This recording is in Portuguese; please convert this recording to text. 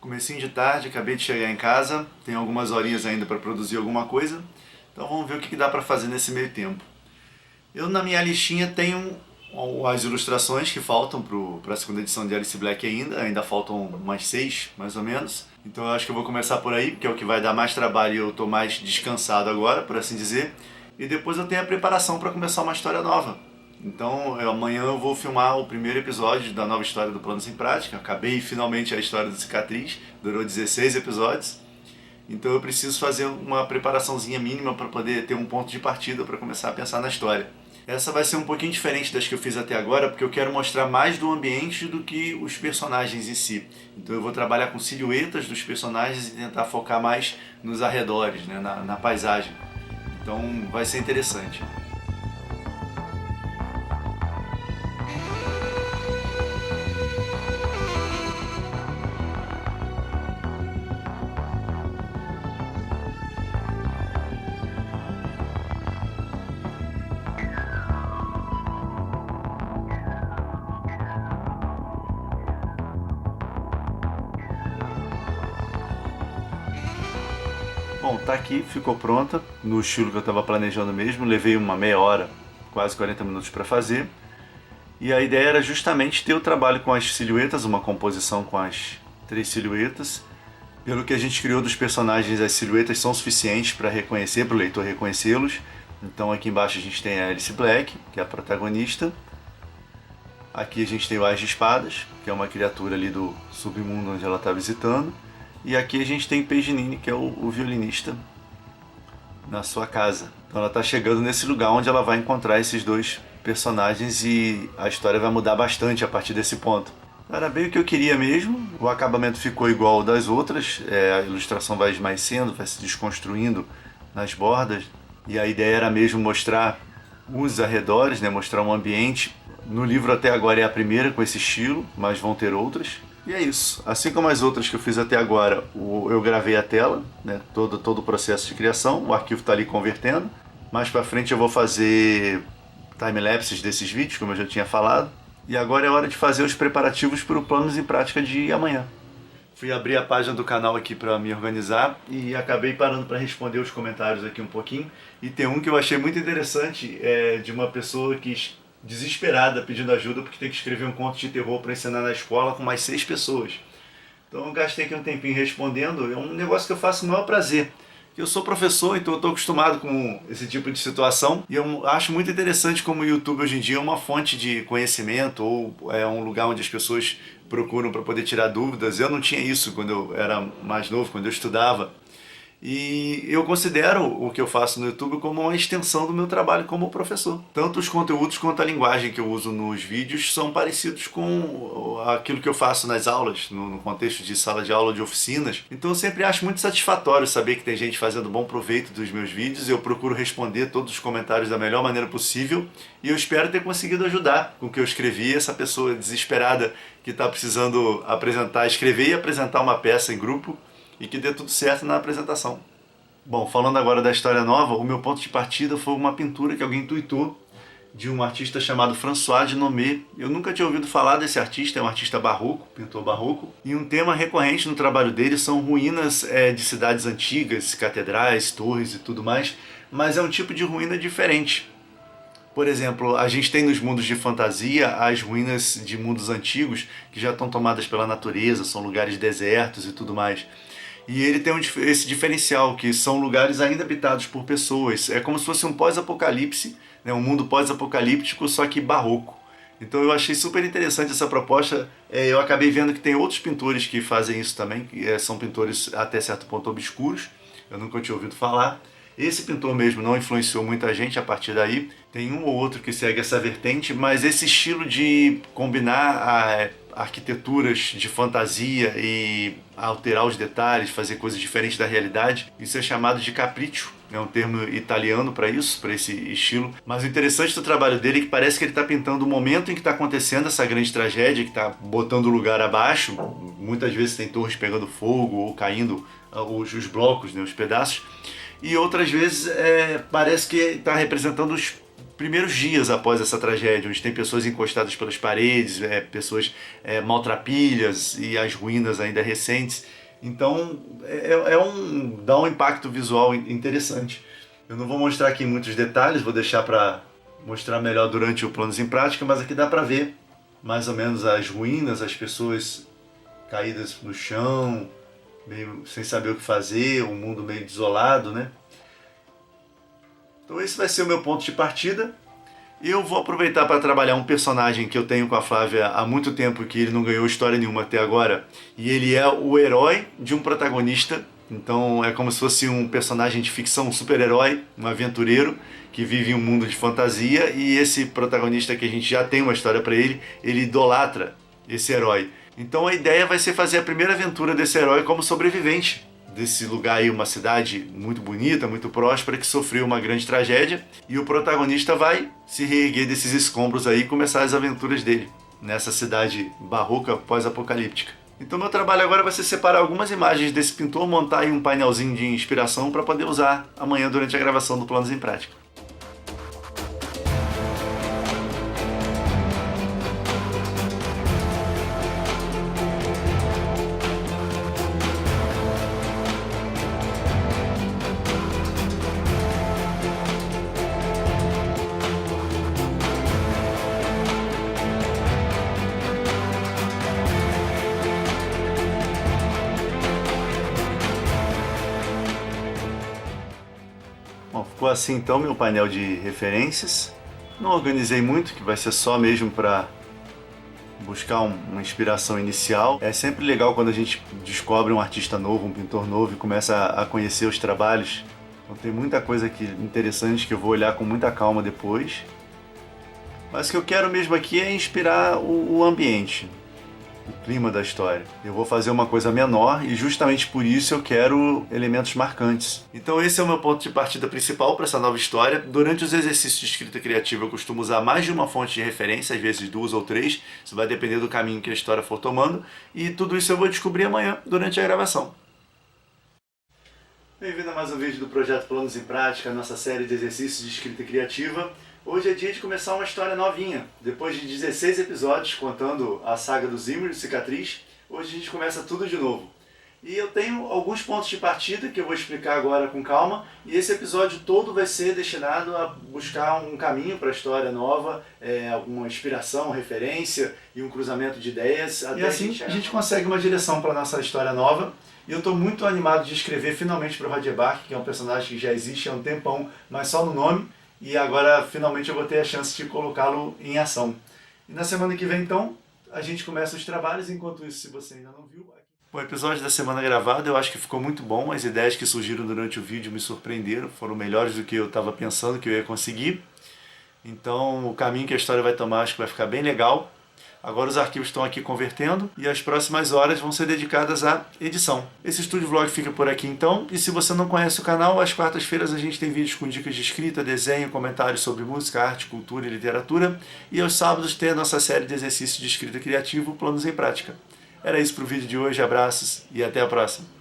Comecinho de tarde, acabei de chegar em casa, tenho algumas horinhas ainda para produzir alguma coisa, então vamos ver o que dá para fazer nesse meio tempo. Eu na minha listinha tenho as ilustrações que faltam para a segunda edição de Alice Black ainda faltam umas 6, mais ou menos. Então eu acho que eu vou começar por aí, porque é o que vai dar mais trabalho e eu estou mais descansado agora, por assim dizer. E depois eu tenho a preparação para começar uma história nova. Então amanhã eu vou filmar o primeiro episódio da nova história do Planos em Prática. Acabei finalmente a história do Cicatriz, durou 16 episódios. Então eu preciso fazer uma preparaçãozinha mínima para poder ter um ponto de partida para começar a pensar na história. Essa vai ser um pouquinho diferente das que eu fiz até agora, porque eu quero mostrar mais do ambiente do que os personagens em si. Então eu vou trabalhar com silhuetas dos personagens e tentar focar mais nos arredores, né, na paisagem. Então vai ser interessante. Bom, tá aqui, ficou pronta, no estilo que eu estava planejando mesmo, levei uma meia hora, quase 40 minutos para fazer. E a ideia era justamente ter o trabalho com as silhuetas, uma composição com as 3 silhuetas. Pelo que a gente criou dos personagens, as silhuetas são suficientes para reconhecer, para o leitor reconhecê-los. Então aqui embaixo a gente tem a Alice Black, que é a protagonista. Aqui a gente tem o Ás de Espadas, que é uma criatura ali do submundo onde ela está visitando. E aqui a gente tem Paganini, que é o violinista, na sua casa. Então ela está chegando nesse lugar onde ela vai encontrar esses 2 personagens e a história vai mudar bastante a partir desse ponto. Era bem o que eu queria mesmo, o acabamento ficou igual ao das outras, a ilustração vai esmaecendo, vai se desconstruindo nas bordas. E a ideia era mesmo mostrar os arredores, né, mostrar um ambiente. No livro até agora é a primeira com esse estilo, mas vão ter outras. E é isso. Assim como as outras que eu fiz até agora, eu gravei a tela, né, todo o processo de criação, o arquivo está ali convertendo. Mais para frente eu vou fazer time-lapses desses vídeos, como eu já tinha falado. E agora é hora de fazer os preparativos para o Planos em Prática de amanhã. Fui abrir a página do canal aqui para me organizar e acabei parando para responder os comentários aqui um pouquinho. E tem um que eu achei muito interessante, de uma pessoa que desesperada pedindo ajuda porque tem que escrever um conto de terror para ensinar na escola com mais 6 pessoas. Então eu gastei aqui um tempinho respondendo, é um negócio que eu faço com o maior prazer. Eu sou professor, então eu estou acostumado com esse tipo de situação e eu acho muito interessante como o YouTube hoje em dia é uma fonte de conhecimento ou é um lugar onde as pessoas procuram para poder tirar dúvidas. Eu não tinha isso quando eu era mais novo, quando eu estudava. E eu considero o que eu faço no YouTube como uma extensão do meu trabalho como professor. Tanto os conteúdos quanto a linguagem que eu uso nos vídeos são parecidos com aquilo que eu faço nas aulas, no contexto de sala de aula, de oficinas. Então eu sempre acho muito satisfatório saber que tem gente fazendo bom proveito dos meus vídeos. Eu procuro responder todos os comentários da melhor maneira possível e eu espero ter conseguido ajudar com o que eu escrevi, essa pessoa desesperada que está precisando escrever e apresentar uma peça em grupo. E que dê tudo certo na apresentação. Bom, falando agora da história nova, o meu ponto de partida foi uma pintura que alguém tuitou de um artista chamado François de Nomé. Eu nunca tinha ouvido falar desse artista, é um artista barroco, pintor barroco. E um tema recorrente no trabalho dele são ruínas de cidades antigas, catedrais, torres e tudo mais, mas é um tipo de ruína diferente. Por exemplo, a gente tem nos mundos de fantasia as ruínas de mundos antigos que já estão tomadas pela natureza, são lugares desertos e tudo mais. E ele tem esse diferencial, que são lugares ainda habitados por pessoas. É como se fosse um pós-apocalipse, né? Um mundo pós-apocalíptico, só que barroco. Então eu achei super interessante essa proposta. Eu acabei vendo que tem outros pintores que fazem isso também, que são pintores até certo ponto obscuros. Eu nunca tinha ouvido falar. Esse pintor mesmo não influenciou muita gente a partir daí. Tem um ou outro que segue essa vertente, mas esse estilo de combinar arquiteturas de fantasia e alterar os detalhes, fazer coisas diferentes da realidade, isso é chamado de capriccio, é um termo italiano para isso, para esse estilo. Mas o interessante do trabalho dele é que parece que ele está pintando o momento em que está acontecendo essa grande tragédia, que está botando o lugar abaixo. Muitas vezes tem torres pegando fogo ou caindo os blocos, né, os pedaços. E outras vezes parece que está representando primeiros dias após essa tragédia, onde tem pessoas encostadas pelas paredes, pessoas maltrapilhas e as ruínas ainda recentes. Então dá um impacto visual interessante. Eu não vou mostrar aqui muitos detalhes, vou deixar para mostrar melhor durante o Planos em Prática, mas aqui dá para ver mais ou menos as ruínas, as pessoas caídas no chão, meio sem saber o que fazer, um mundo meio desolado, né? Então esse vai ser o meu ponto de partida. Eu vou aproveitar para trabalhar um personagem que eu tenho com a Flávia há muito tempo, que ele não ganhou história nenhuma até agora, e ele é o herói de um protagonista. Então é como se fosse um personagem de ficção, um super-herói, um aventureiro que vive em um mundo de fantasia, e esse protagonista que a gente já tem uma história para ele idolatra esse herói. Então a ideia vai ser fazer a primeira aventura desse herói como sobrevivente desse lugar aí, uma cidade muito bonita, muito próspera, que sofreu uma grande tragédia, e o protagonista vai se reerguer desses escombros aí e começar as aventuras dele nessa cidade barroca pós-apocalíptica. Então meu trabalho agora vai ser separar algumas imagens desse pintor, montar aí um painelzinho de inspiração para poder usar amanhã durante a gravação do Planos em Prática. Bom, ficou assim então meu painel de referências. Não organizei muito, que vai ser só mesmo para buscar uma inspiração inicial. É sempre legal quando a gente descobre um artista novo, um pintor novo e começa a conhecer os trabalhos. Então tem muita coisa aqui interessante que eu vou olhar com muita calma depois. Mas o que eu quero mesmo aqui é inspirar o ambiente, o clima da história. Eu vou fazer uma coisa menor e justamente por isso eu quero elementos marcantes. Então esse é o meu ponto de partida principal para essa nova história. Durante os exercícios de escrita criativa eu costumo usar mais de uma fonte de referência, às vezes 2 ou 3. Isso vai depender do caminho que a história for tomando. E tudo isso eu vou descobrir amanhã durante a gravação. Bem-vindo a mais um vídeo do Projeto Planos em Prática, a nossa série de exercícios de escrita criativa. Hoje é dia de começar uma história novinha. Depois de 16 episódios contando a saga do Zimmer, Cicatriz, hoje a gente começa tudo de novo. E eu tenho alguns pontos de partida que eu vou explicar agora com calma, e esse episódio todo vai ser destinado a buscar um caminho para a história nova, alguma inspiração, referência e um cruzamento de ideias. E assim a gente consegue uma direção para a nossa história nova. E eu estou muito animado de escrever finalmente para o Roger Bach, que é um personagem que já existe há um tempão, mas só no nome. E agora, finalmente, eu vou ter a chance de colocá-lo em ação. E na semana que vem, então, a gente começa os trabalhos. Enquanto isso, se você ainda não viu... O episódio da semana gravado eu acho que ficou muito bom. As ideias que surgiram durante o vídeo me surpreenderam. Foram melhores do que eu estava pensando que eu ia conseguir. Então, o caminho que a história vai tomar acho que vai ficar bem legal. Agora os arquivos estão aqui convertendo e as próximas horas vão ser dedicadas à edição. Esse Estúdio Vlog fica por aqui então, e se você não conhece o canal, às quartas-feiras a gente tem vídeos com dicas de escrita, desenho, comentários sobre música, arte, cultura e literatura, e aos sábados tem a nossa série de exercícios de escrita criativa, Planos em Prática. Era isso para o vídeo de hoje, abraços e até a próxima!